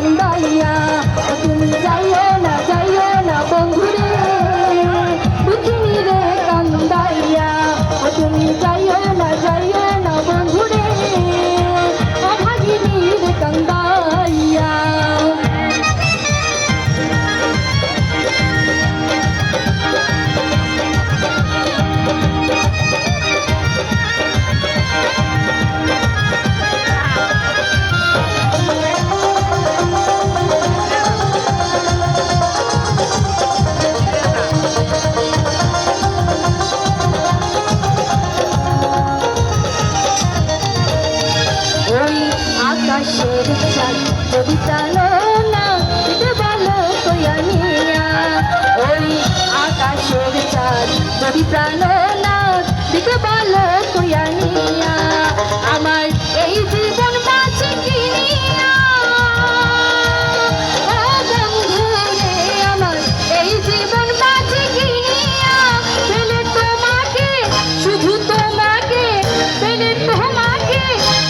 কান্দাইয়া তুমি যাইও না বন্ধুরে দুঃখিনী রে কান্দাইয়া তুমি যাইও না বন্ধুরে অভাগিনী রে কান্দাইয়া আকাশের চাঁদ যদি জানো না দিতে বলো কয়ানিয়া ওই আকাশের চাঁদ যদি জানো না দিতে বলো কয়ানিয়া আমার এই জীবন বাঁচে কিনিয়া ও বন্ধুরে আমার এই জীবন বাঁচে কিনিয়া পেলে তোমাকে শুধু তোমাকে পেলে তোমাকে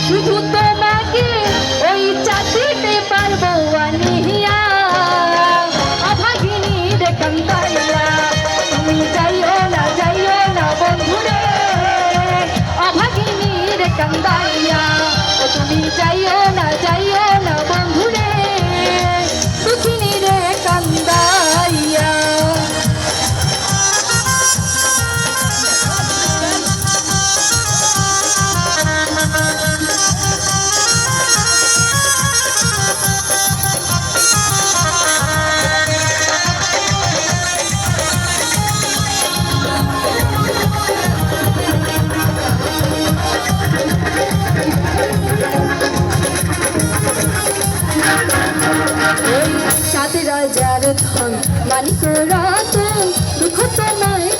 শুধু তোমাকে ওই চাঁদিতে পারবো আনিয়া অভাগিনী রে কান্দাইয়া তুমি যাইও না বন্ধুরে অভাগিনী রে কান্দাইয়া তুমি যাইও না বন্ধুরে দুঃখিনী রে কান্দাইয়া চাঁদ রাজার ধন মানিক রতন দুঃখ তোমায়